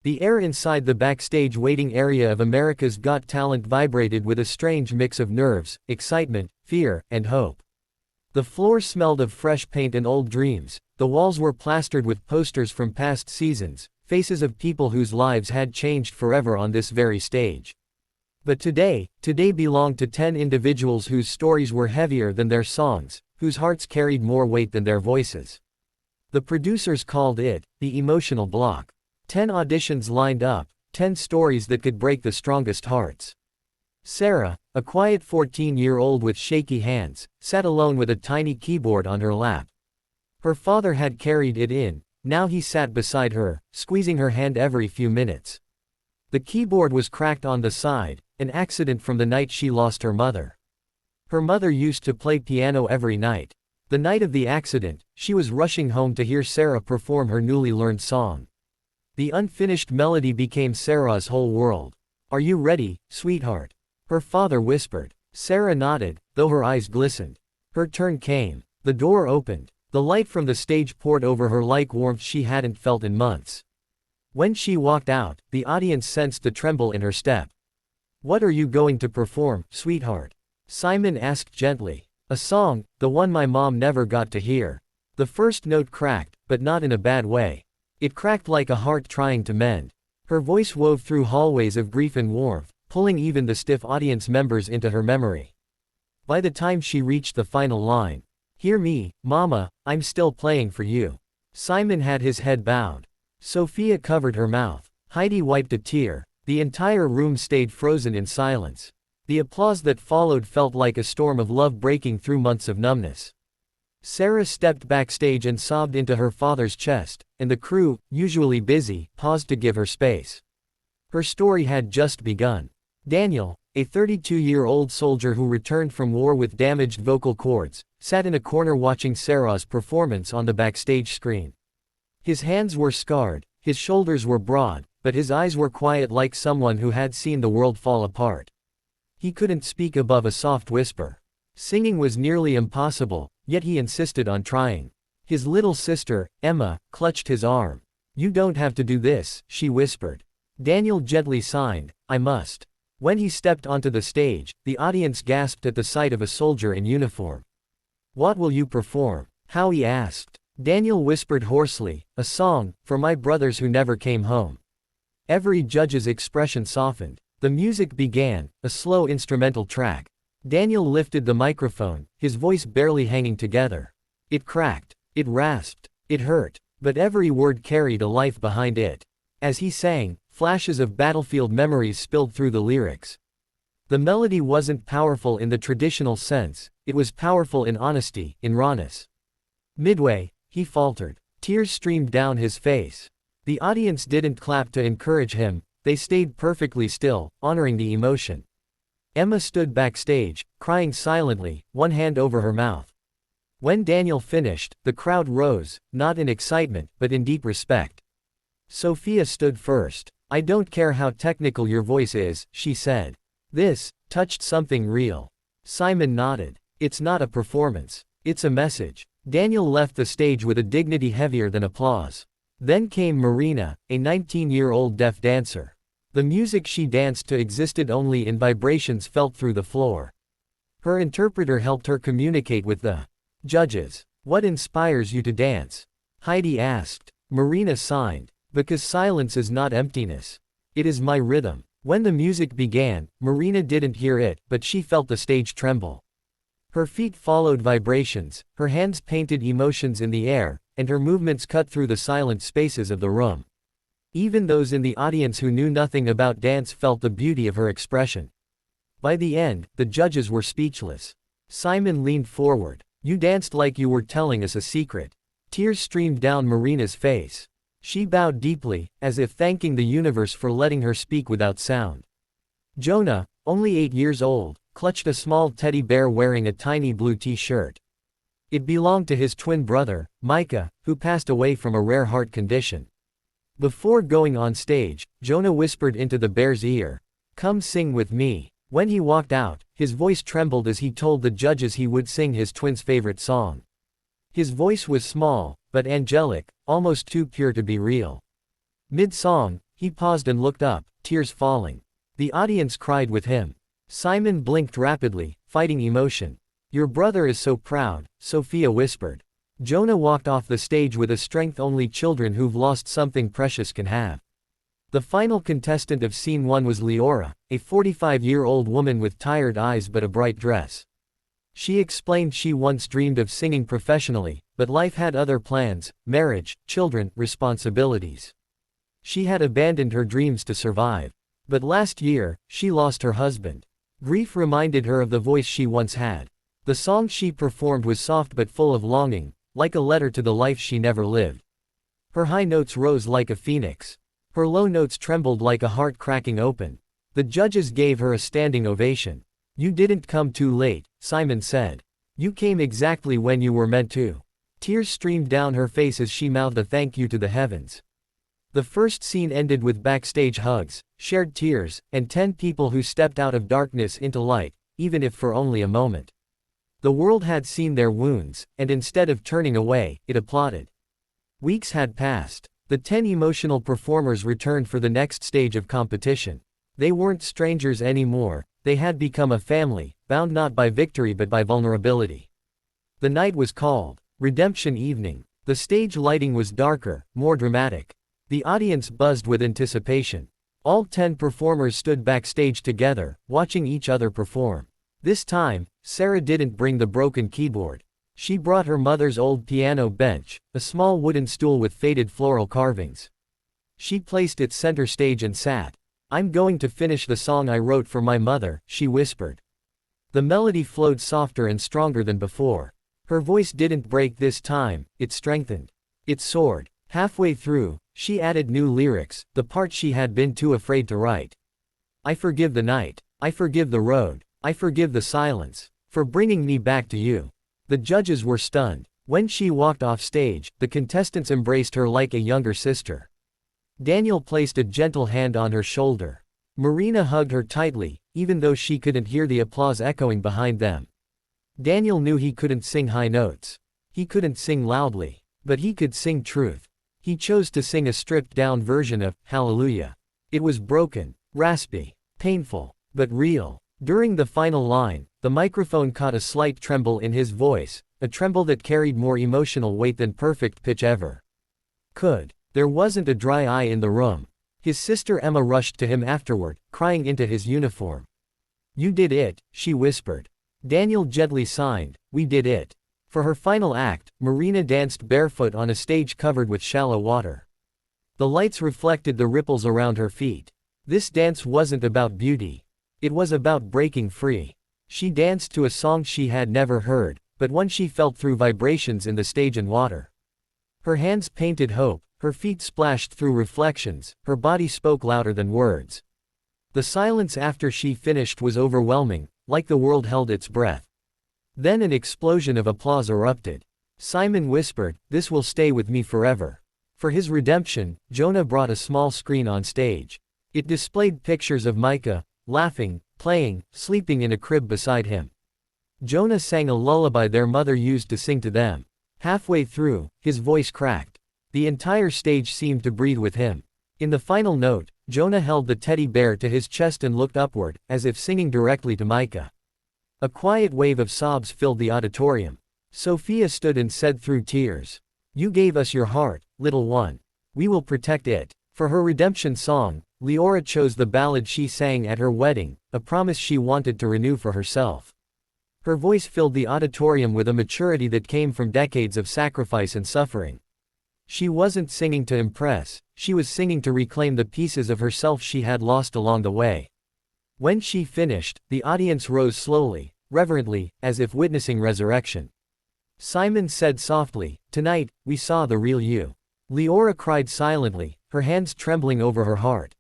The air inside the backstage waiting area of America's Got Talent vibrated with a strange mix of nerves, excitement, fear, and hope. The floor smelled of fresh paint and old dreams. The walls were plastered with posters from past seasons, faces of people whose lives had changed forever on this very stage. But today belonged to 10 individuals whose stories were heavier than their songs, whose hearts carried more weight than their voices. The producers called it the emotional block. 10 auditions lined up, 10 stories that could break the strongest hearts. Sarah, a quiet 14-year-old with shaky hands, sat alone with a tiny keyboard on her lap. Her father had carried it in, now he sat beside her, squeezing her hand every few minutes. The keyboard was cracked on the side, an accident from the night she lost her mother. Her mother used to play piano every night. The night of the accident, she was rushing home to hear Sarah perform her newly learned song. The unfinished melody became Sarah's whole world. "Are you ready, sweetheart?" her father whispered. Sarah nodded, though her eyes glistened. Her turn came. The door opened. The light from the stage poured over her like warmth she hadn't felt in months. When she walked out, the audience sensed the tremble in her step. "What are you going to perform, sweetheart?" Simon asked gently. "A song, the one my mom never got to hear." The first note cracked, but not in a bad way. It cracked like a heart trying to mend. Her voice wove through hallways of grief and warmth, pulling even the stiff audience members into her memory. By the time she reached the final line, "Hear me, Mama, I'm still playing for you," Simon had his head bowed. Sophia covered her mouth. Heidi wiped a tear. The entire room stayed frozen in silence. The applause that followed felt like a storm of love breaking through months of numbness. Sarah stepped backstage and sobbed into her father's chest, and the crew, usually busy, paused to give her space. Her story had just begun. Daniel, a 32-year-old soldier who returned from war with damaged vocal cords, sat in a corner watching Sarah's performance on the backstage screen. His hands were scarred, his shoulders were broad, but his eyes were quiet like someone who had seen the world fall apart. He couldn't speak above a soft whisper. Singing was nearly impossible, yet he insisted on trying. His little sister, Emma, clutched his arm. "You don't have to do this," she whispered. Daniel gently signed, "I must." When he stepped onto the stage, the audience gasped at the sight of a soldier in uniform. "What will you perform?" Howie asked. Daniel whispered hoarsely, "A song, for my brothers who never came home." Every judge's expression softened. The music began, a slow instrumental track. Daniel lifted the microphone, his voice barely hanging together. It cracked, it rasped, it hurt, but every word carried a life behind it. As he sang, flashes of battlefield memories spilled through the lyrics. The melody wasn't powerful in the traditional sense, it was powerful in honesty, in rawness. Midway, he faltered. Tears streamed down his face. The audience didn't clap to encourage him, they stayed perfectly still, honoring the emotion. Emma stood backstage, crying silently, one hand over her mouth. When Daniel finished, the crowd rose, not in excitement, but in deep respect. Sophia stood first. "I don't care how technical your voice is," she said. This touched something real. Simon nodded. "It's not a performance. It's a message." Daniel left the stage with a dignity heavier than applause. Then came Marina, a 19-year-old deaf dancer. The music she danced to existed only in vibrations felt through the floor. Her interpreter helped her communicate with the judges. "What inspires you to dance?" Heidi asked. Marina signed. "Because silence is not emptiness. It is my rhythm." When the music began, Marina didn't hear it, but she felt the stage tremble. Her feet followed vibrations, her hands painted emotions in the air, and her movements cut through the silent spaces of the room. Even those in the audience who knew nothing about dance felt the beauty of her expression. By the end, the judges were speechless. Simon leaned forward. "You danced like you were telling us a secret." Tears streamed down Marina's face. She bowed deeply, as if thanking the universe for letting her speak without sound. Jonah, only 8 years old, clutched a small teddy bear wearing a tiny blue t-shirt. It belonged to his twin brother, Micah, who passed away from a rare heart condition. Before going on stage, Jonah whispered into the bear's ear, "Come sing with me." When he walked out, his voice trembled as he told the judges he would sing his twin's favorite song. His voice was small, but angelic, almost too pure to be real. Mid-song, He paused and looked up, tears falling. The audience cried with him. Simon blinked rapidly, fighting emotion. "Your brother is so proud," Sophia whispered. Jonah walked off the stage with a strength only children who've lost something precious can have. The final contestant of Scene 1 was Leora, a 45-year-old woman with tired eyes but a bright dress. She explained she once dreamed of singing professionally, but life had other plans: marriage, children, responsibilities. She had abandoned her dreams to survive. But last year, she lost her husband. Grief reminded her of the voice she once had. The song she performed was soft but full of longing, like a letter to the life she never lived. Her high notes rose like a phoenix. Her low notes trembled like a heart cracking open. The judges gave her a standing ovation. "You didn't come too late," Simon said. "You came exactly when you were meant to." Tears streamed down her face as she mouthed a thank you to the heavens. The first scene ended with backstage hugs, shared tears, and 10 people who stepped out of darkness into light, even if for only a moment. The world had seen their wounds, and instead of turning away, it applauded. Weeks had passed. The 10 emotional performers returned for the next stage of competition. They weren't strangers anymore, they had become a family, bound not by victory but by vulnerability. The night was called Redemption Evening. The stage lighting was darker, more dramatic. The audience buzzed with anticipation. All 10 performers stood backstage together, watching each other perform. This time, Sarah didn't bring the broken keyboard. She brought her mother's old piano bench, a small wooden stool with faded floral carvings. She placed it center stage and sat. "I'm going to finish the song I wrote for my mother," she whispered. The melody flowed softer and stronger than before. Her voice didn't break this time, it strengthened. It soared. Halfway through, she added new lyrics, the part she had been too afraid to write. "I forgive the night. I forgive the road. I forgive the silence. For bringing me back to you." The judges were stunned. When she walked off stage, the contestants embraced her like a younger sister. Daniel placed a gentle hand on her shoulder. Marina hugged her tightly, even though she couldn't hear the applause echoing behind them. Daniel knew he couldn't sing high notes. He couldn't sing loudly. But he could sing truth. He chose to sing a stripped-down version of Hallelujah. It was broken, raspy, painful, but real. During the final line, the microphone caught a slight tremble in his voice, a tremble that carried more emotional weight than perfect pitch ever could. There wasn't a dry eye in the room. His sister Emma rushed to him afterward, crying into his uniform. "You did it," she whispered. Daniel gently signed, "We did it." For her final act, Marina danced barefoot on a stage covered with shallow water. The lights reflected the ripples around her feet. This dance wasn't about beauty. It was about breaking free. She danced to a song she had never heard, but one she felt through vibrations in the stage and water. Her hands painted hope, her feet splashed through reflections, her body spoke louder than words. The silence after she finished was overwhelming, like the world held its breath. Then an explosion of applause erupted. Simon whispered, "This will stay with me forever." For his redemption, Jonah brought a small screen on stage. It displayed pictures of Micah, laughing, playing, sleeping in a crib beside him. Jonah sang a lullaby their mother used to sing to them. Halfway through, his voice cracked. The entire stage seemed to breathe with him. In the final note, Jonah held the teddy bear to his chest and looked upward, as if singing directly to Micah. A quiet wave of sobs filled the auditorium. Sophia stood and said through tears, "You gave us your heart, little one. We will protect it." For her redemption song, Leora chose the ballad she sang at her wedding, a promise she wanted to renew for herself. Her voice filled the auditorium with a maturity that came from decades of sacrifice and suffering. She wasn't singing to impress, she was singing to reclaim the pieces of herself she had lost along the way. When she finished, the audience rose slowly, reverently, as if witnessing resurrection. Simon said softly, "Tonight, we saw the real you." Leora cried silently, her hands trembling over her heart.